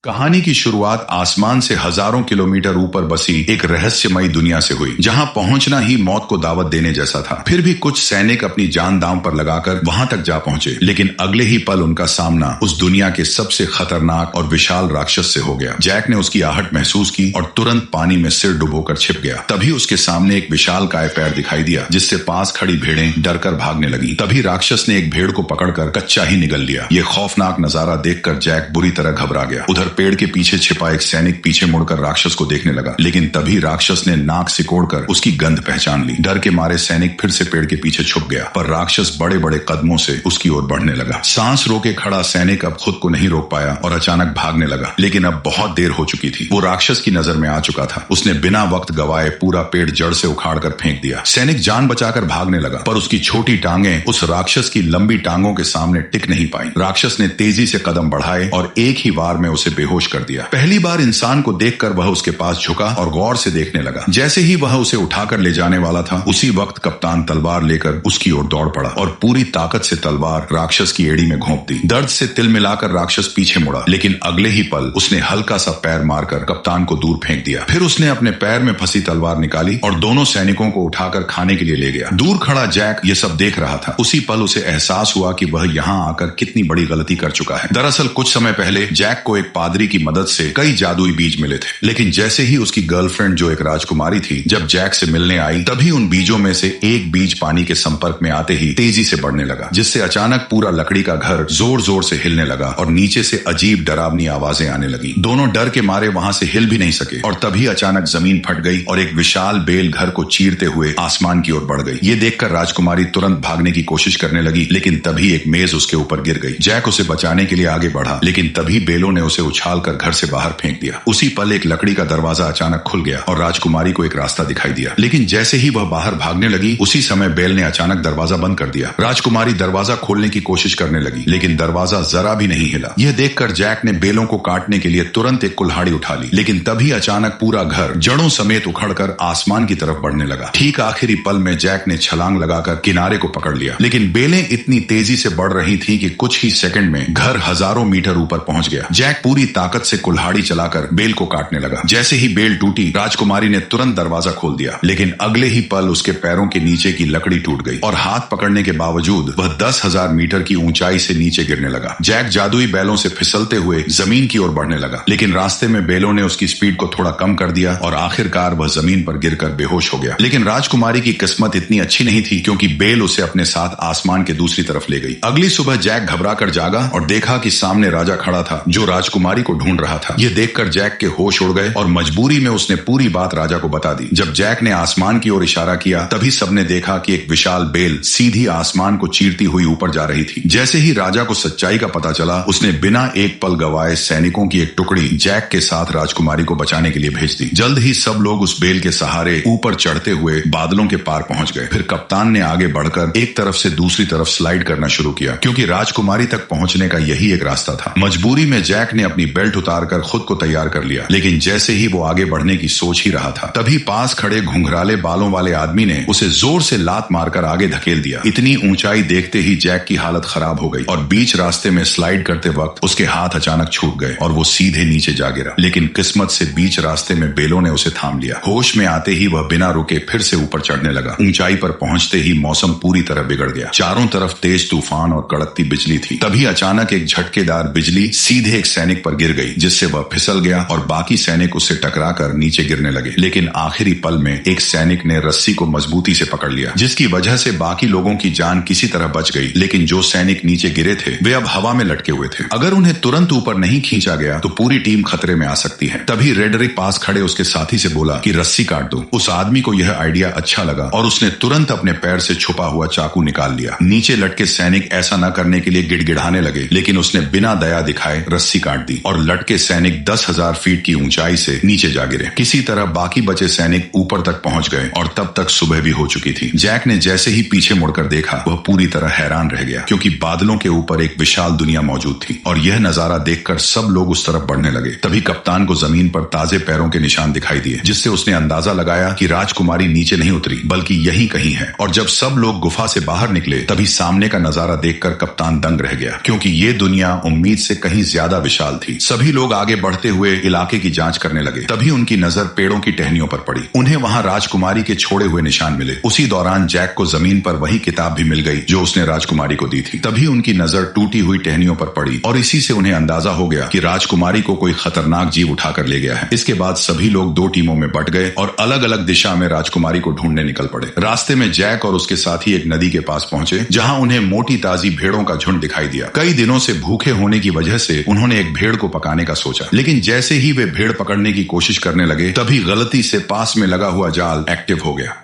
कहानी की शुरुआत आसमान से हजारों किलोमीटर ऊपर बसी एक रहस्यमयी दुनिया से हुई, जहां पहुंचना ही मौत को दावत देने जैसा था। फिर भी कुछ सैनिक अपनी जान दांव पर लगाकर वहां तक जा पहुंचे, लेकिन अगले ही पल उनका सामना उस दुनिया के सबसे खतरनाक और विशाल राक्षस से हो गया। जैक ने उसकी आहट महसूस की और तुरंत पानी में सिर डुबोकर छिप गया। तभी उसके सामने एक विशालकाय पैर दिखाई दिया, जिससे पास खड़ी भेड़ें डरकर भागने लगी। तभी राक्षस ने एक भेड़ को पकड़कर कच्चा ही निगल लिया। ये खौफनाक नजारा देखकर जैक बुरी तरह घबरा गया। उधर पेड़ के पीछे छिपा एक सैनिक पीछे मुड़कर राक्षस को देखने लगा, लेकिन तभी राक्षस ने नाक सिकोड़कर उसकी गंध पहचान ली। डर के मारे सैनिक फिर से पेड़ के पीछे छुप गया, पर राक्षस बड़े बड़े कदमों से उसकी ओर बढ़ने लगा। सांस रोके खड़ा सैनिक अब खुद को नहीं रोक पाया और अचानक भागने लगा, लेकिन अब बहुत देर हो चुकी थी। वो राक्षस की नजर में आ चुका था। उसने बिना वक्त गवाए पूरा पेड़ जड़ से उखाड़कर फेंक दिया। सैनिक जान बचाकर भागने लगा, पर उसकी छोटी टांगें उस राक्षस की लंबी टांगों के सामने टिक नहीं पाई। राक्षस ने तेजी से कदम बढ़ाए और एक ही वार में उसे बेहोश कर दिया। पहली बार इंसान को देखकर वह उसके पास झुका और गौर से देखने लगा। जैसे ही वह उसे उठाकर ले जाने वाला था, उसी वक्त कप्तान तलवार लेकर उसकी ओर दौड़ पड़ा और पूरी ताकत से तलवार राक्षस की एड़ी में घोंप दी। दर्द से तिल मिलाकर राक्षस पीछे मुड़ा, लेकिन अगले ही पल उसने हल्का सा पैर मारकर कप्तान को दूर फेंक दिया। फिर उसने अपने पैर में फंसी तलवार निकाली और दोनों सैनिकों को उठाकर खाने के लिए ले गया। दूर खड़ा जैक ये सब देख रहा था। उसी पल उसे एहसास हुआ कि वह यहाँ आकर कितनी बड़ी गलती कर चुका है। दरअसल कुछ समय पहले जैक को एक पादरी की मदद से कई जादुई बीज मिले थे, लेकिन जैसे ही उसकी गर्लफ्रेंड जो एक राजकुमारी थी जब जैक से मिलने आई, तभी उन बीजों में से एक बीज पानी के संपर्क में आते ही तेजी से बढ़ने लगा, जिससे अचानक पूरा लकड़ी का घर जोर जोर से हिलने लगा और नीचे से अजीब डरावनी आवाजें आने लगी। दोनों डर के मारे वहां से हिल भी नहीं सके और तभी अचानक जमीन फट गई और एक विशाल बेल घर को चीरते हुए आसमान की ओर बढ़ गई। ये देखकर राजकुमारी तुरंत भागने की कोशिश करने लगी, लेकिन तभी एक मेज उसके ऊपर गिर गई। जैक उसे बचाने के लिए आगे बढ़ा, लेकिन तभी बेलों ने उसे उछालकर घर से बाहर फेंक दिया। उसी पल एक लकड़ी का दरवाजा अचानक खुल गया और राजकुमारी को एक रास्ता दिखाई दिया, लेकिन जैसे ही वह बाहर भागने लगी, उसी समय बेल ने अचानक दरवाजा बंद कर दिया। राजकुमारी दरवाजा खोलने की कोशिश करने लगी, लेकिन दरवाजा जरा भी नहीं हिला। यह देखकर जैक ने बेलों को काटने के लिए तुरंत एक कुल्हाड़ी उठा ली, लेकिन तभी अचानक पूरा घर जड़ों समेत उखड़कर आसमान की तरफ बढ़ने लगा। ठीक आखिरी पल में जैक ने छलांग लगाकर किनारे को पकड़ लिया, लेकिन बेलें इतनी तेजी से बढ़ रही थी कि कुछ ही सेकंड में घर हजारों मीटर ऊपर पहुंच गया। जैक पूरी ताकत से कुल्हाड़ी चलाकर बेल को काटने लगा। जैसे ही बेल टूटी, राजकुमारी ने तुरंत दरवाजा खोल दिया, लेकिन अगले ही पल उसके पैरों के नीचे की लकड़ी टूट गई और हाथ पकड़ने के बावजूद वह 10,000 मीटर की ऊंचाई से नीचे गिरने लगा। जैक जादुई बैलों से फिसलते हुए जमीन की ओर बढ़ने लगा, लेकिन रास्ते में बेलों ने उसकी स्पीड को थोड़ा कम कर दिया और आखिरकार वह जमीन पर गिरकर बेहोश हो गया। लेकिन राजकुमारी की किस्मत इतनी अच्छी नहीं थी, क्योंकि बेल उसे अपने साथ आसमान के दूसरी तरफ ले गई। अगली सुबह जैक घबरा कर जागा और देखा कि सामने राजा खड़ा था, जो राजकुमारी को ढूंढ रहा था। यह देखकर जैक के होश उड़ गए और मजबूरी में उसने पूरी बात राजा को बता दी। जब जैक ने आसमान की ओर इशारा किया, तभी सबने देखा कि एक विशाल बेल सीधी आसमान को चीरती हुई ऊपर जा रही थी। जैसे ही राजा को सच्चाई का पता चला, उसने बिना एक पल गवाए सैनिकों की एक टुकड़ी जैक के साथ राजकुमारी को बचाने के लिए भेज दी। जल्द ही सब लोग उस बेल के सहारे ऊपर चढ़ते हुए बादलों के पार पहुंच गए। फिर कप्तान ने आगे बढ़कर एक तरफ से दूसरी तरफ स्लाइड करना शुरू किया, क्योंकि राजकुमारी तक पहुंचने का यही एक रास्ता था। मजबूरी में जैक ने अपनी बेल्ट उतारकर खुद को तैयार कर लिया, लेकिन जैसे ही वो आगे बढ़ने की सोच ही रहा था, तभी पास खड़े घुंघराले बालों वाले आदमी ने उसे जोर से लात मारकर आगे धकेल दिया। इतनी ऊंचाई देखते ही जैक की हालत खराब हो गई और बीच रास्ते में स्लाइड करते वक्त उसके हाथ अचानक छूट गए और वो सीधे नीचे जा गिरा। लेकिन किस्मत से बीच रास्ते में बेलों ने उसे थाम लिया। होश में आते ही वह बिना रुके फिर से ऊपर चढ़ने लगा। ऊंचाई पर पहुंचते ही मौसम पूरी तरह बिगड़ गया। चारों तरफ तेज तूफान और कड़कती बिजली थी। तभी अचानक एक झटकेदार बिजली सीधे एक सैनिक पर गिर गई, जिससे वह फिसल गया और बाकी सैनिक उससे टकराकर नीचे गिरने लगे। लेकिन आखिरी पल में एक सैनिक ने रस्सी को मजबूती से पकड़ लिया, जिसकी वजह से बाकी लोगों की जान किसी तरह बच गई। लेकिन जो सैनिक नीचे गिरे थे, वे अब हवा में लटके हुए थे। अगर उन्हें तुरंत ऊपर नहीं खींचा गया तो पूरी टीम खतरे में आ सकती है। तभी रेडरिक पास खड़े उसके साथी से बोला कि रस्सी काट दो। उस आदमी को यह आइडिया अच्छा लगा और उसने तुरंत अपने पैर से छुपा हुआ चाकू निकाल लिया। नीचे लटके सैनिक ऐसा न करने के लिए गिड़गिड़ाने लगे, लेकिन उसने बिना दया दिखाए रस्सी काट दी और लटके सैनिक 10,000 फीट की ऊंचाई से नीचे जा गिरे। किसी तरह बाकी बचे सैनिक ऊपर तक पहुंच गए और तब तक सुबह भी हो चुकी थी। जैक ने जैसे ही पीछे मुड़कर देखा, वह पूरी तरह हैरान रह गया, क्योंकि बादलों के ऊपर एक विशाल दुनिया मौजूद थी और यह नजारा देखकर सब लोग उस तरफ बढ़ने लगे। तभी कप्तान को जमीन पर ताजे पैरों के निशान दिखाई दिए, जिससे उसने अंदाजा लगाया कि राजकुमारी नीचे नहीं उतरी बल्कि यहीं कहीं है। और जब सब लोग गुफा से बाहर निकले, तभी सामने का नजारा देखकर कप्तान दंग रह गया, क्योंकि ये दुनिया उम्मीद से कहीं ज्यादा विशाल थी। थी। सभी लोग आगे बढ़ते हुए इलाके की जांच करने लगे। तभी उनकी नजर पेड़ों की टहनियों पर पड़ी। उन्हें वहां राजकुमारी के छोड़े हुए निशान मिले। उसी दौरान जैक को जमीन पर वही किताब भी मिल गई जो उसने राजकुमारी को दी थी। तभी उनकी नजर टूटी हुई टहनियों पर पड़ी और इसी से उन्हें अंदाजा हो गया कि राजकुमारी को कोई खतरनाक जीव उठाकर ले गया है। इसके बाद सभी लोग दो टीमों में बट गए और अलग अलग दिशा में राजकुमारी को ढूंढने निकल पड़े। रास्ते में जैक और उसके साथी एक नदी के पास पहुंचे जहां उन्हें मोटी ताजी भेड़ों का झुंड दिखाई दिया। कई दिनों से भूखे होने की वजह से उन्होंने एक भेड़ को पकाने का सोचा, लेकिन जैसे ही वे भेड़ पकड़ने की कोशिश करने लगे तभी गलती से पास में लगा हुआ जाल एक्टिव हो गया।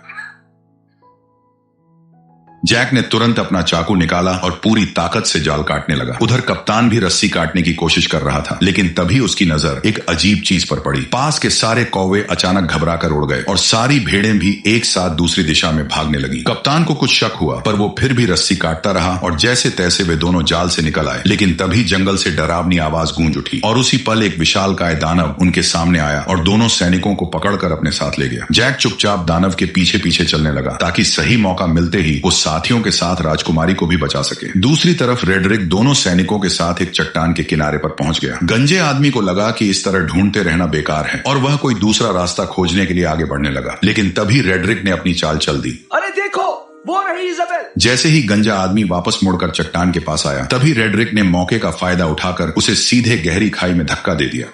जैक ने तुरंत अपना चाकू निकाला और पूरी ताकत से जाल काटने लगा। उधर कप्तान भी रस्सी काटने की कोशिश कर रहा था, लेकिन तभी उसकी नजर एक अजीब चीज पर पड़ी। पास के सारे कौवे अचानक घबराकर उड़ गए और सारी भेड़ें भी एक साथ दूसरी दिशा में भागने लगी। कप्तान को कुछ शक हुआ, पर वो फिर भी रस्सी काटता रहा और जैसे तैसे वे दोनों जाल से निकल आए। लेकिन तभी जंगल से डरावनी आवाज गूंज उठी और उसी पल एक विशालकाय दानव उनके सामने आया और दोनों सैनिकों को पकड़कर अपने साथ ले गया। जैक चुपचाप दानव के पीछे पीछे चलने लगा ताकि सही मौका मिलते ही वो साथियों के साथ राजकुमारी को भी बचा सके। दूसरी तरफ रेडरिक दोनों सैनिकों के साथ एक चट्टान के किनारे पर पहुंच गया। गंजे आदमी को लगा कि इस तरह ढूंढते रहना बेकार है और वह कोई दूसरा रास्ता खोजने के लिए आगे बढ़ने लगा। लेकिन तभी रेडरिक ने अपनी चाल चल दी। अरे देखो, वो रही इजाबेल। जैसे ही गंजा आदमी वापस मुड़कर चट्टान के पास आया तभी रेडरिक ने मौके का फायदा उठाकर उसे सीधे गहरी खाई में धक्का दे दिया।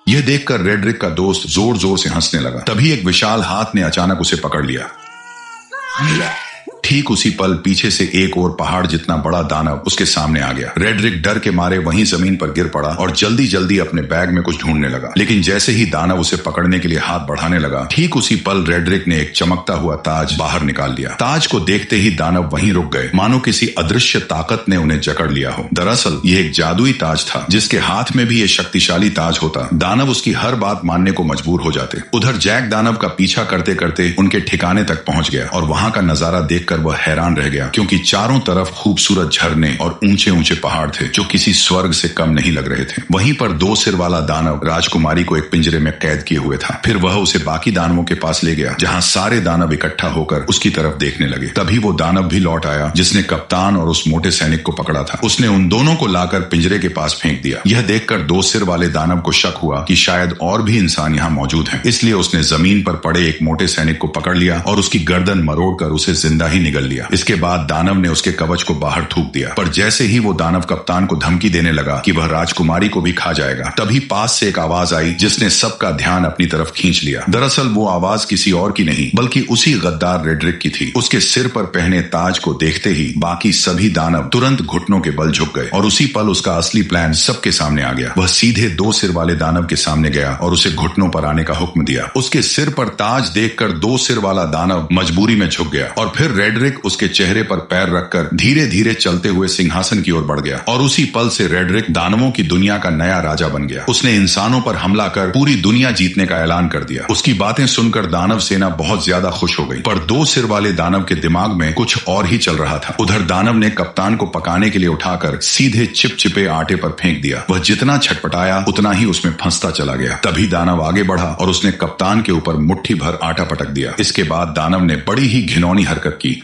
यह देखकर रेडरिक का दोस्त जोर जोर से हंसने लगा। तभी एक विशाल हाथ ने अचानक उसे पकड़ लिया। ठीक उसी पल पीछे से एक और पहाड़ जितना बड़ा दानव उसके सामने आ गया। रेडरिक डर के मारे वहीं जमीन पर गिर पड़ा और जल्दी जल्दी अपने बैग में कुछ ढूंढने लगा। लेकिन जैसे ही दानव उसे पकड़ने के लिए हाथ बढ़ाने लगा, ठीक उसी पल रेडरिक ने एक चमकता हुआ ताज बाहर निकाल लिया। ताज को देखते ही दानव वहीं रुक गए, मानो किसी अदृश्य ताकत ने उन्हें जकड़ लिया हो। दरअसल यह एक जादुई ताज था। जिसके हाथ में भी ये शक्तिशाली ताज होता, दानव उसकी हर बात मानने को मजबूर हो जाते। उधर जैक दानव का पीछा करते करते उनके ठिकाने तक पहुंच गया और वहां का नजारा देखकर वह हैरान रह गया, क्योंकि चारों तरफ खूबसूरत झरने और ऊंचे ऊंचे पहाड़ थे जो किसी स्वर्ग से कम नहीं लग रहे थे। वहीं पर दो सिर वाला दानव राजकुमारी को एक पिंजरे में कैद किए हुए था। फिर वह उसे बाकी दानवों के पास ले गया जहां सारे दानव इकट्ठा होकर उसकी तरफ देखने लगे। तभी वो दानव भी लौट आया जिसने कप्तान और उस मोटे सैनिक को पकड़ा था। उसने उन दोनों को लाकर पिंजरे के पास फेंक दिया। यह देखकर दो सिर वाले दानव को शक हुआ कि शायद और भी इंसान यहाँ मौजूद हैं। इसलिए उसने जमीन पर पड़े एक मोटे सैनिक को पकड़ लिया और उसकी गर्दन मरोड़कर उसे जिंदा ही निगल लिया। इसके बाद दानव ने उसके कवच को बाहर थूक दिया। पर जैसे ही वो दानव कप्तान को धमकी देने लगा कि वह राजकुमारी को भी खा जाएगा, तभी पास से एक आवाज आई जिसने सबका ध्यान अपनी तरफ खींच लिया। दरअसल वो आवाज किसी और की नहीं बल्कि उसी गद्दार रेडरिक की थी। उसके सिर पर पहने ताज को देखते ही बाकी सभी दानव तुरंत घुटनों के बल झुक गए और उसी पल उसका असली प्लान सबके सामने आ गया। वह सीधे दो सिर वाले दानव के सामने गया और उसे घुटनों पर आने का हुक्म दिया। उसके सिर पर ताज देखकर दो सिर वाला दानव मजबूरी में झुक गया और फिर रेडरिक उसके चेहरे पर पैर रखकर धीरे धीरे चलते हुए सिंहासन की ओर बढ़ गया और उसी पल से रेडरिक दानवों की दुनिया का नया राजा बन गया। उसने इंसानों पर हमला कर पूरी दुनिया जीतने का ऐलान कर दिया। उसकी बातें सुनकर दानव सेना बहुत ज्यादा खुश हो गई, पर दो सिर वाले दानव के दिमाग में कुछ और ही चल रहा था। उधर दानव ने कप्तान को पकाने के लिए उठाकर सीधे चिपचिपे आटे पर फेंक दिया। वह जितना छटपटाया उतना ही उसमें फंसता चला गया। तभी दानव आगे बढ़ा और उसने कप्तान के ऊपर मुट्ठी भर आटा पटक दिया। इसके बाद दानव ने बड़ी ही घिनौनी हरकत की।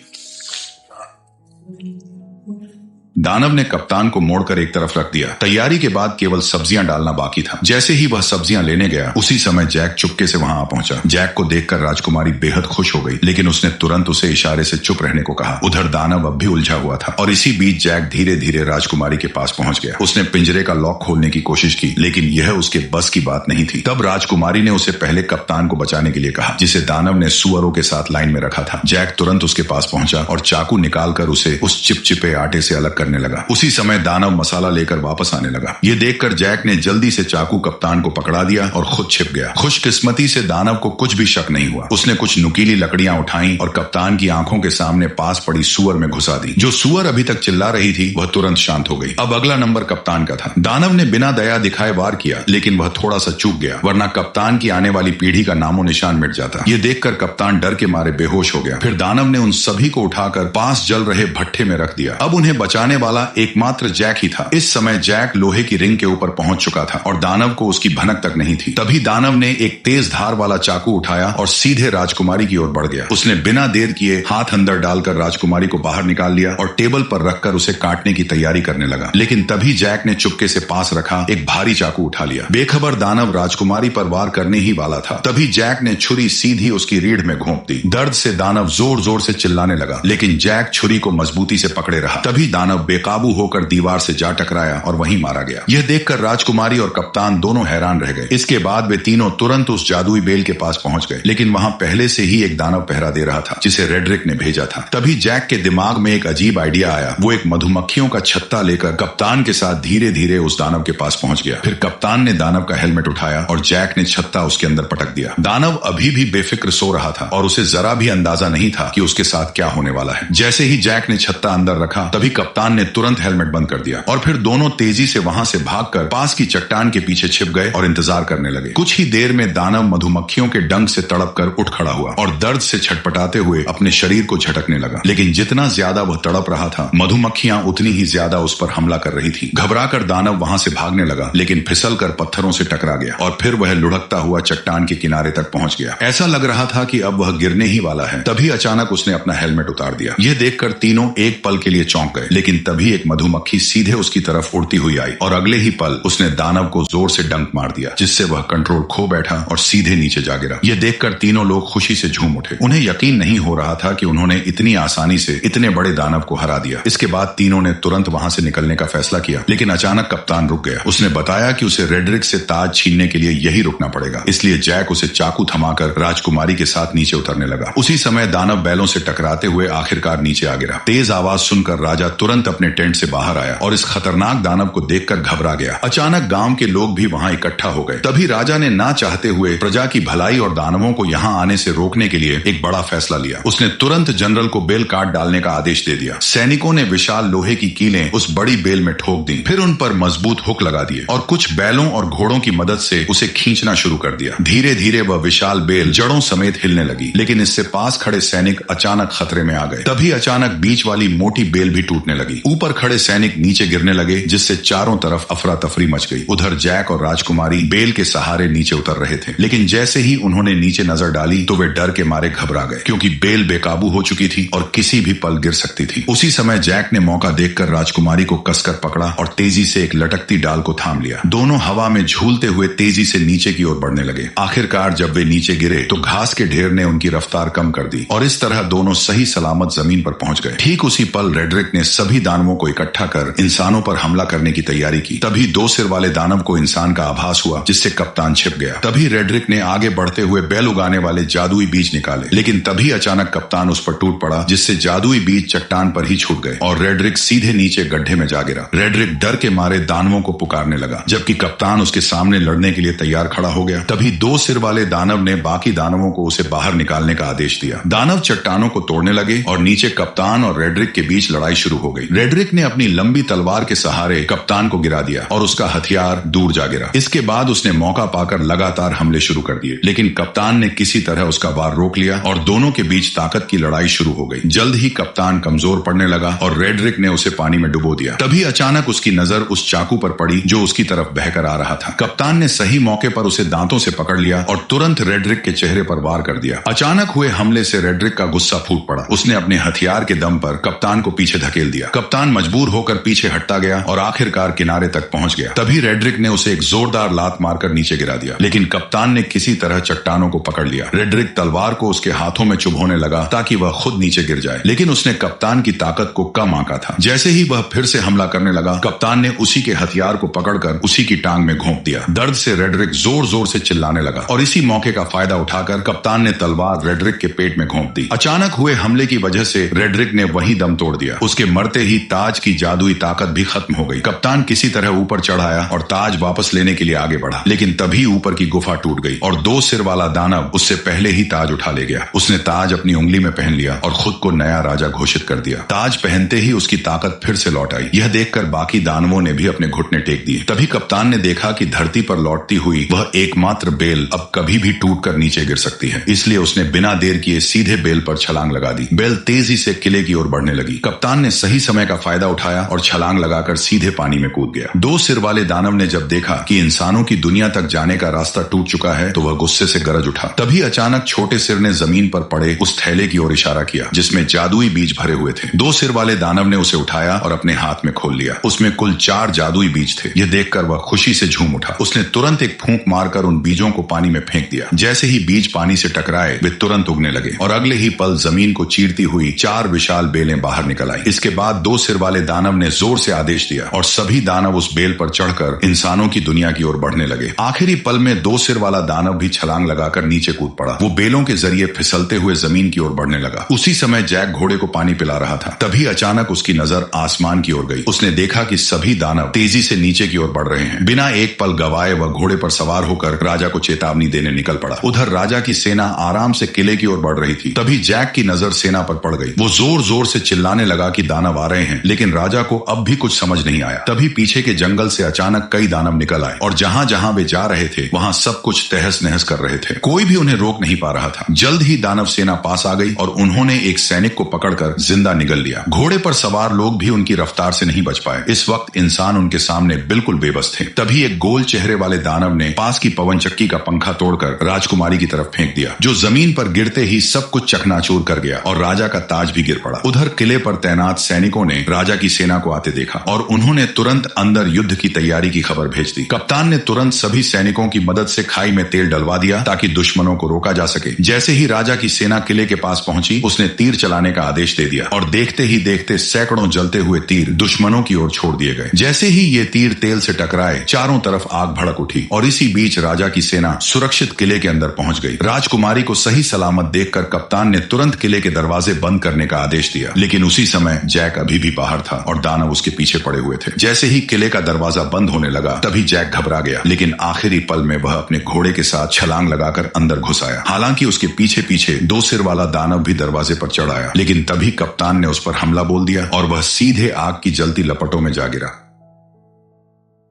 दानव ने कप्तान को मोड़कर एक तरफ रख दिया। तैयारी के बाद केवल सब्जियां डालना बाकी था। जैसे ही वह सब्जियां लेने गया उसी समय जैक चुपके से वहां आ पहुंचा। जैक को देखकर राजकुमारी बेहद खुश हो गई, लेकिन उसने तुरंत उसे इशारे से चुप रहने को कहा। उधर दानव अब भी उलझा हुआ था और इसी बीच जैक धीरे धीरे राजकुमारी के पास पहुंच गया। उसने पिंजरे का लॉक खोलने की कोशिश की, लेकिन यह उसके बस की बात नहीं थी। तब राजकुमारी ने उसे पहले कप्तान को बचाने के लिए कहा, जिसे दानव ने सुअरों के साथ लाइन में रखा था। जैक तुरंत उसके पास पहुंचा और चाकू निकालकर उसे उस चिपचिपे आटे से अलग करने लगा। उसी समय दानव मसाला लेकर वापस आने लगा। ये देखकर जैक ने जल्दी से चाकू कप्तान को पकड़ा दिया और खुद छिप गया। खुशकिस्मती से दानव को कुछ भी शक नहीं हुआ। उसने कुछ नुकीली लकड़ियां उठाई और कप्तान की आंखों के सामने पास पड़ी सुअर में घुसा दी। जो सुअर अभी तक चिल्ला रही थी वह तुरंत शांत हो गई। अब अगला नंबर कप्तान का था। दानव ने बिना दया दिखाए वार किया, लेकिन वह थोड़ा सा चूक गया, वरना कप्तान की आने वाली पीढ़ी का नामो निशान मिट जाता। ये देखकर कप्तान डर के मारे बेहोश हो गया। फिर दानव ने उन सभी को उठाकर पास जल रहे भट्ठे में रख दिया। अब उन्हें बचाने वाला एकमात्र जैक ही था। इस समय जैक लोहे की रिंग के ऊपर पहुंच चुका था और दानव को उसकी भनक तक नहीं थी। तभी दानव ने एक तेज धार वाला चाकू उठाया और सीधे राजकुमारी की ओर बढ़ गया। उसने बिना देर किए हाथ अंदर डालकर राजकुमारी को बाहर निकाल लिया और टेबल पर रखकर उसे काटने की तैयारी करने लगा। लेकिन तभी जैक ने चुपके से पास रखा एक भारी चाकू उठा लिया। बेखबर दानव राजकुमारी पर वार करने ही वाला था। तभी जैक ने छुरी सीधी उसकी रीढ़ में घोंप दी। दर्द से दानव जोर जोर से चिल्लाने लगा, लेकिन जैक छुरी को मजबूती से पकड़े रहा। तभी दानव बेकाबू होकर दीवार से जा टकराया और वहीं मारा गया। यह देखकर राजकुमारी और कप्तान दोनों हैरान रह गए। इसके बाद वे तीनों तुरंत उस जादुई बेल के पास पहुंच गए, लेकिन वहां पहले से ही एक दानव पहरा दे रहा था जिसे रेड्रिक ने भेजा था। तभी जैक के दिमाग में एक अजीब आइडिया आया। वो एक मधुमक्खियों का छत्ता लेकर कप्तान के साथ धीरे धीरे उस दानव के पास पहुंच गया। फिर कप्तान ने दानव का हेलमेट उठाया और जैक ने छत्ता उसके अंदर पटक दिया। दानव अभी भी बेफिक्र सो रहा था और उसे जरा भी अंदाजा नहीं था कि उसके साथ क्या होने वाला है। जैसे ही जैक ने छत्ता अंदर रखा, तभी कप्तान ने तुरंत हेलमेट बंद कर दिया और फिर दोनों तेजी से वहां से भागकर पास की चट्टान के पीछे छिप गए और इंतजार करने लगे। कुछ ही देर में दानव मधुमक्खियों के डंक से तड़प कर उठ खड़ा हुआ और दर्द से छटपटाते हुए अपने शरीर को झटकने लगा। लेकिन जितना ज्यादा वह तड़प रहा था, मधुमक्खियां उतनी ही ज्यादा उस पर हमला कर रही थी। घबराकर दानव वहां से भागने लगा, लेकिन फिसलकर पत्थरों से टकरा गया और फिर वह लुढ़कता हुआ चट्टान के किनारे तक पहुंच गया। ऐसा लग रहा था कि अब वह गिरने ही वाला है। तभी अचानक उसने अपना हेलमेट उतार दिया। यह देखकर तीनों एक पल के लिए चौंक गए, लेकिन तभी एक मधुमक्खी सीधे उसकी तरफ उड़ती हुई आई और अगले ही पल उसने दानव को जोर से डंक मार दिया, जिससे वह कंट्रोल खो बैठा और सीधे नीचे जा गिरा। यह देखकर तीनों लोग खुशी से झूम उठे। उन्हें यकीन नहीं हो रहा था कि उन्होंने इतनी आसानी से इतने बड़े दानव को हरा दिया। इसके बाद तीनों ने तुरंत वहां से निकलने का फैसला किया, लेकिन अचानक कप्तान रुक गया। उसने बताया कि उसे रेड्रिक से ताज छीनने के लिए यही रुकना पड़ेगा। इसलिए जैक उसे चाकू थमाकर राजकुमारी के साथ नीचे उतरने लगा। उसी समय दानव बैलों से टकराते हुए आखिरकार नीचे आ गिरा। तेज आवाज सुनकर राजा तुरंत अपने टेंट से बाहर आया और इस खतरनाक दानव को देखकर घबरा गया। अचानक गांव के लोग भी वहां इकट्ठा हो गए। तभी राजा ने ना चाहते हुए प्रजा की भलाई और दानवों को यहां आने से रोकने के लिए एक बड़ा फैसला लिया। उसने तुरंत जनरल को बेल काट डालने का आदेश दे दिया। सैनिकों ने विशाल लोहे की कीलें उस बड़ी बेल में ठोक दी, फिर उन पर मजबूत हुक लगा दिए और कुछ बैलों और घोड़ों की मदद से उसे खींचना शुरू कर दिया। धीरे धीरे वह विशाल बेल जड़ों समेत हिलने लगी, लेकिन इससे पास खड़े सैनिक अचानक खतरे में आ गए। तभी अचानक बीच वाली मोटी बेल भी टूटने लगी। ऊपर खड़े सैनिक नीचे गिरने लगे, जिससे चारों तरफ अफरा तफरी मच गई। उधर जैक और राजकुमारी बेल के सहारे नीचे उतर रहे थे, लेकिन जैसे ही उन्होंने नीचे नजर डाली तो वे डर के मारे घबरा गए, क्योंकि बेल बेकाबू हो चुकी थी और किसी भी पल गिर सकती थी। उसी समय जैक ने मौका देखकर राजकुमारी को कसकर पकड़ा और तेजी से एक लटकती डाल को थाम लिया। दोनों हवा में झूलते हुए तेजी से नीचे की ओर बढ़ने लगे। आखिरकार जब वे नीचे गिरे तो घास के ढेर ने उनकी रफ्तार कम कर दी और इस तरह दोनों सही सलामत जमीन पर पहुंच गए। ठीक उसी पल रेड्रिक ने सभी दानवों को इकट्ठा कर इंसानों पर हमला करने की तैयारी की। तभी दो सिर वाले दानव को इंसान का आभास हुआ, जिससे कप्तान छिप गया। तभी रेड्रिक ने आगे बढ़ते हुए बैल उगाने वाले जादुई बीज निकाले, लेकिन तभी अचानक कप्तान उस पर टूट पड़ा, जिससे जादुई बीज चट्टान पर ही छूट गए और रेड्रिक सीधे नीचे गड्ढे में जा गिरा। रेड्रिक डर के मारे दानवों को पुकारने लगा, जबकि कप्तान उसके सामने लड़ने के लिए तैयार खड़ा हो गया। तभी दो सिर वाले दानव ने बाकी दानवों को उसे बाहर निकालने का आदेश दिया। दानव चट्टानों को तोड़ने लगे और नीचे कप्तान और रेड्रिक के बीच लड़ाई शुरू हो गई। रेड्रिक ने अपनी लंबी तलवार के सहारे कप्तान को गिरा दिया और उसका हथियार दूर जा गिरा। इसके बाद उसने मौका पाकर लगातार हमले शुरू कर दिए, लेकिन कप्तान ने किसी तरह उसका वार रोक लिया और दोनों के बीच ताकत की लड़ाई शुरू हो गई। जल्द ही कप्तान कमजोर पड़ने लगा और रेड्रिक ने उसे पानी में डुबो दिया। तभी अचानक उसकी नजर उस चाकू पर पड़ी जो उसकी तरफ बहकर आ रहा था। कप्तान ने सही मौके पर उसे दांतों से पकड़ लिया और तुरंत रेड्रिक के चेहरे पर वार कर दिया। अचानक हुए हमले से रेड्रिक का गुस्सा फूट पड़ा। उसने अपने हथियार के दम पर कप्तान को पीछे धकेल दिया। कप्तान मजबूर होकर पीछे हटता गया और आखिरकार किनारे तक पहुंच गया। तभी रेड्रिक ने उसे एक जोरदार लात मारकर नीचे गिरा दिया, लेकिन कप्तान ने किसी तरह चट्टानों को पकड़ लिया। रेड्रिक तलवार को उसके हाथों में चुभोने लगा ताकि वह खुद नीचे गिर जाए, लेकिन उसने कप्तान की ताकत को कम आंका था। जैसे ही वह फिर से हमला करने लगा, कप्तान ने उसी के हथियार को पकड़कर उसी की टांग में घोंप दिया। दर्द से रेड्रिक जोर जोर से चिल्लाने लगा और इसी मौके का फायदा उठाकर कप्तान ने तलवार रेड्रिक के पेट में घोंप दी। अचानक हुए हमले की वजह से रेड्रिक ने वहीं दम तोड़ दिया। उसके मरते ही ताज की जादुई ताकत भी खत्म हो गई। कप्तान किसी तरह ऊपर चढ़ आया और ताज वापस लेने के लिए आगे बढ़ा, लेकिन तभी ऊपर की गुफा टूट गई और दो सिर वाला दानव उससे पहले ही ताज उठा ले गया। उसने ताज अपनी उंगली में पहन लिया और खुद को नया राजा घोषित कर दिया। ताज पहनते ही उसकी ताकत फिर से लौट आई। यह देखकर बाकी दानवों ने भी अपने घुटने टेक दिए। तभी कप्तान ने देखा कि धरती पर लौटती हुई वह एकमात्र बेल अब कभी भी टूट कर नीचे गिर सकती है, इसलिए उसने बिना देर किए सीधे बेल पर छलांग लगा दी। बेल तेजी से किले की ओर बढ़ने लगी। कप्तान ने सही समय का फायदा उठाया और छलांग लगाकर सीधे पानी में कूद गया। दो सिर वाले दानव ने जब देखा कि इंसानों की दुनिया तक जाने का रास्ता टूट चुका है तो वह गुस्से से गरज उठा। तभी अचानक छोटे सिर ने जमीन पर पड़े उस थैले की ओर इशारा किया जिसमें जादुई बीज भरे हुए थे। दो सिर वाले दानव ने उसे उठाया और अपने हाथ में खोल लिया। उसमें कुल 4 जादुई बीज थे। यह देखकर वह खुशी से झूम उठा। उसने तुरंत एक फूंक मारकर उन बीजों को पानी में फेंक दिया। जैसे ही बीज पानी से टकराए वे तुरंत उगने लगे और अगले ही पल जमीन को चीरती हुई 4 विशाल बेलें बाहर निकल आई। इसके बाद दो सिर वाले दानव ने जोर से आदेश दिया और सभी दानव उस बेल पर चढ़कर इंसानों की दुनिया की ओर बढ़ने लगे। आखिरी पल में दो सिर वाला दानव भी छलांग लगाकर नीचे कूद पड़ा। वो बेलों के जरिए फिसलते हुए जमीन की ओर बढ़ने लगा। उसी समय जैक घोड़े को पानी पिला रहा था। तभी अचानक उसकी नजर आसमान की ओर गई। उसने देखा कि सभी दानव तेजी से नीचे की ओर बढ़ रहे हैं। बिना एक पल गवाए वह घोड़े पर सवार होकर राजा को चेतावनी देने निकल पड़ा। उधर राजा की सेना आराम से किले की ओर बढ़ रही थी। तभी जैक की नजर सेना पर पड़ गई। वो जोर जोर से चिल्लाने लगा कि दानव आ रहे हैं, लेकिन राजा को अब भी कुछ समझ नहीं आया। तभी पीछे के जंगल से अचानक कई दानव निकल आए और जहां जहां वे जा रहे थे वहां सब कुछ तहस नहस कर रहे थे। कोई भी उन्हें रोक नहीं पा रहा था। जल्द ही दानव सेना पास आ गई और उन्होंने एक सैनिक को पकड़कर जिंदा निगल लिया। घोड़े पर सवार लोग भी उनकी रफ्तार से नहीं बच पाए। इस वक्त इंसान उनके सामने बिल्कुल बेबस थे। तभी एक गोल चेहरे वाले दानव ने पास की पवन चक्की का पंखा तोड़कर राजकुमारी की तरफ फेंक दिया, जो जमीन पर गिरते ही सब कुछ चकनाचूर कर गया और राजा का ताज भी गिर पड़ा। उधर किले पर तैनात सैनिकों ने राजा की सेना को आते देखा और उन्होंने तुरंत अंदर युद्ध की तैयारी की खबर भेज दी। कप्तान ने तुरंत सभी सैनिकों की मदद से खाई में तेल डलवा दिया ताकि दुश्मनों को रोका जा सके। जैसे ही राजा की सेना किले के पास पहुंची उसने तीर चलाने का आदेश दे दिया और देखते ही देखते सैकड़ों जलते हुए तीर दुश्मनों की ओर छोड़ दिए गए। जैसे ही ये तीर तेल से टकराए चारों तरफ आग भड़क उठी और इसी बीच राजा की सेना सुरक्षित किले के अंदर पहुंच गई। राजकुमारी को सही सलामत देखकर कप्तान ने तुरंत किले के दरवाजे बंद करने का आदेश दिया, लेकिन उसी समय जैक अभी भी बाहर था और दानव उसके पीछे पड़े हुए थे। जैसे ही किले का दरवाजा बंद होने लगा तभी जैक घबरा गया, लेकिन आखिरी पल में वह अपने घोड़े के साथ छलांग लगाकर अंदर घुस आया। हालांकि उसके पीछे पीछे दो सिर वाला दानव भी दरवाजे पर चढ़ आया, लेकिन तभी कप्तान ने उस पर हमला बोल दिया और वह सीधे आग की जलती लपटों में जा गिरा।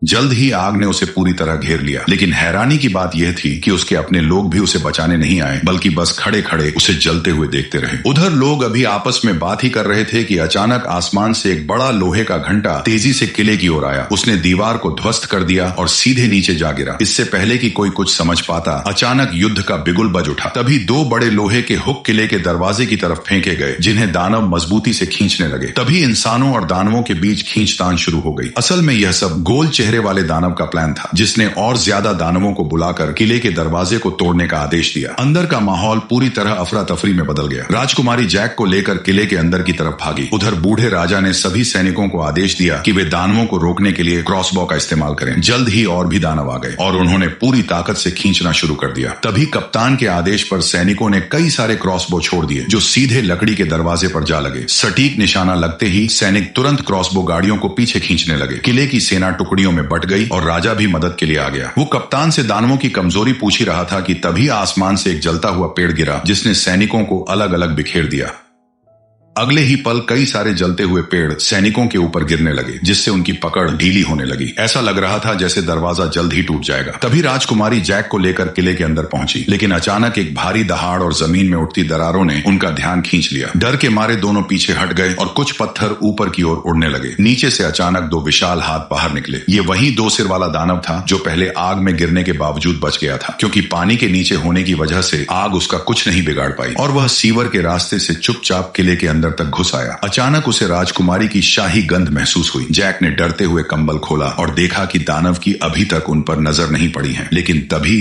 जल्द ही आग ने उसे पूरी तरह घेर लिया, लेकिन हैरानी की बात यह थी कि उसके अपने लोग भी उसे बचाने नहीं आए, बल्कि बस खड़े खड़े उसे जलते हुए देखते रहे। उधर लोग अभी आपस में बात ही कर रहे थे कि अचानक आसमान से एक बड़ा लोहे का घंटा तेजी से किले की ओर आया। उसने दीवार को ध्वस्त कर दिया और सीधे नीचे जा गिरा। इससे पहले कि कोई कुछ समझ पाता अचानक युद्ध का बिगुल बज उठा। तभी 2 बड़े लोहे के हुक किले के दरवाजे की तरफ फेंके गए, जिन्हें दानव मजबूती से खींचने लगे। तभी इंसानों और दानवों के बीच खींचतान शुरू हो गई। असल में यह सब गोल चेहरे वाले दानव का प्लान था, जिसने और ज्यादा दानवों को बुलाकर किले के दरवाजे को तोड़ने का आदेश दिया। अंदर का माहौल पूरी तरह अफरा तफरी में बदल गया। राजकुमारी जैक को लेकर किले के अंदर की तरफ भागी। उधर बूढ़े राजा ने सभी सैनिकों को आदेश दिया कि वे दानवों को रोकने के लिए क्रॉसबो का इस्तेमाल करें। जल्द ही और भी दानव आ गए और उन्होंने पूरी ताकत से खींचना शुरू कर दिया। तभी कप्तान के आदेश पर सैनिकों ने कई सारे क्रॉसबो छोड़ दिए, जो सीधे लकड़ी के दरवाजे पर जा लगे। सटीक निशाना लगते ही सैनिक तुरंत क्रॉसबो गाड़ियों को पीछे खींचने लगे। किले की सेना टुकड़ियों में बट गई और राजा भी मदद के लिए आ गया। वो कप्तान से दानवों की कमजोरी पूछ ही रहा था कि तभी आसमान से एक जलता हुआ पेड़ गिरा, जिसने सैनिकों को अलग अलग बिखेर दिया। अगले ही पल कई सारे जलते हुए पेड़ सैनिकों के ऊपर गिरने लगे, जिससे उनकी पकड़ ढीली होने लगी। ऐसा लग रहा था जैसे दरवाजा जल्द ही टूट जाएगा। तभी राजकुमारी जैक को लेकर किले के अंदर पहुंची, लेकिन अचानक एक भारी दहाड़ और जमीन में उठती दरारों ने उनका ध्यान खींच लिया। डर के मारे दोनों पीछे हट गए और कुछ पत्थर ऊपर की ओर उड़ने लगे। नीचे से अचानक 2 विशाल हाथ बाहर निकले। ये वही 2 सिर वाला दानव था जो पहले आग में गिरने के बावजूद बच गया था, क्योंकि पानी के नीचे होने की वजह से आग उसका कुछ नहीं बिगाड़ पाई और वह सीवर के रास्ते से चुपचाप किले के अंदर तक घुस आया। अचानक उसे राजकुमारी की शाही गंध महसूस हुई। जैक ने डरते हुए कंबल खोला और देखा कि दानव की अभी तक उन पर नजर नहीं पड़ी है, लेकिन तभी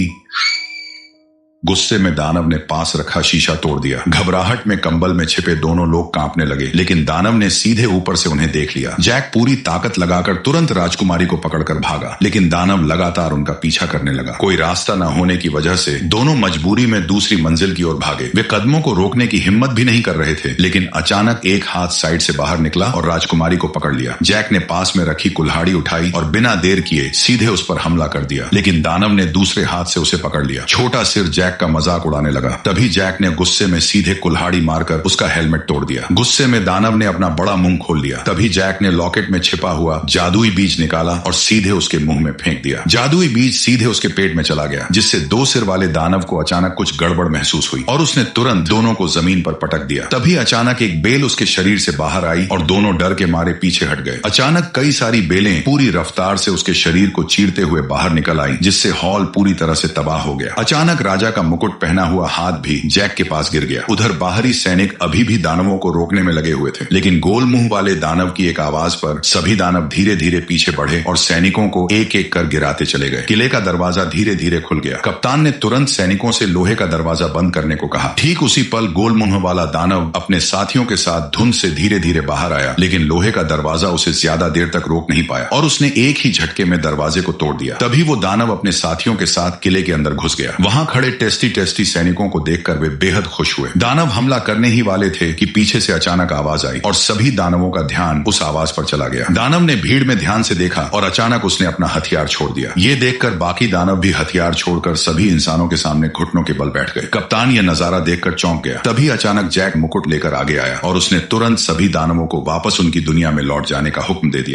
गुस्से में दानव ने पास रखा शीशा तोड़ दिया। घबराहट में कंबल में छिपे दोनों लोग कांपने लगे, लेकिन दानव ने सीधे ऊपर से उन्हें देख लिया। जैक पूरी ताकत लगाकर तुरंत राजकुमारी को पकड़कर भागा, लेकिन दानव लगातार उनका पीछा करने लगा। कोई रास्ता न होने की वजह से दोनों मजबूरी में दूसरी मंजिल की ओर भागे। वे कदमों को रोकने की हिम्मत भी नहीं कर रहे थे, लेकिन अचानक एक हाथ साइड से बाहर निकला और राजकुमारी को पकड़ लिया। जैक ने पास में रखी कुल्हाड़ी उठाई और बिना देर किए सीधे उस पर हमला कर दिया, लेकिन दानव ने दूसरे हाथ से उसे पकड़ लिया। छोटा सिर जैक जैक का मजाक उड़ाने लगा। तभी जैक ने गुस्से में सीधे कुल्हाड़ी मारकर उसका हेलमेट तोड़ दिया। गुस्से में दानव ने अपना बड़ा मुंह खोल लिया। तभी जैक ने लॉकेट में छिपा हुआ जादुई बीज निकाला और सीधे उसके मुंह में फेंक दिया। जादुई बीज सीधे उसके पेट में चला गया, जिससे 2 सिर वाले दानव को अचानक कुछ गड़बड़ महसूस हुई और उसने तुरंत दोनों को जमीन पर पटक दिया। तभी अचानक एक बेल उसके शरीर से बाहर आई और दोनों डर के मारे पीछे हट गए। अचानक कई सारी बेलें पूरी रफ्तार से उसके शरीर को चीरते हुए बाहर निकल आई, जिससे हॉल पूरी तरह से तबाह हो गया। अचानक राजा का मुकुट पहना हुआ हाथ भी जैक के पास गिर गया। उधर बाहरी सैनिक अभी भी दानवों को रोकने में लगे हुए थे, लेकिन गोल मुंह वाले दानव की एक आवाज पर सभी दानव धीरे धीरे पीछे बढ़े और सैनिकों को एक एक कर गिराते चले गए। किले का दरवाजा धीरे धीरे खुल गया। कप्तान ने तुरंत सैनिकों से लोहे का दरवाजा बंद करने को कहा। ठीक उसी पल गोल मुंह वाला दानव अपने साथियों के साथ धुंध से धीरे धीरे बाहर आया, लेकिन लोहे का दरवाजा उसे ज्यादा देर तक रोक नहीं पाया और उसने एक ही झटके में दरवाजे को तोड़ दिया। तभी वो दानव अपने साथियों के साथ किले के अंदर घुस गया। वहां खड़े टेस्टी सैनिकों को देखकर वे बेहद खुश हुए। दानव हमला करने ही वाले थे कि पीछे से अचानक आवाज आई और सभी दानवों का ध्यान उस आवाज पर चला गया। दानव ने भीड़ में ध्यान से देखा और अचानक उसने अपना हथियार छोड़ दिया। ये देखकर बाकी दानव भी हथियार छोड़कर सभी इंसानों के सामने घुटनों के बल बैठ गए। कप्तान यह नजारा देखकर चौंक गया। तभी अचानक जैक मुकुट लेकर आगे आया और उसने तुरंत सभी दानवों को वापस उनकी दुनिया में लौट जाने का हुक्म दे दिया।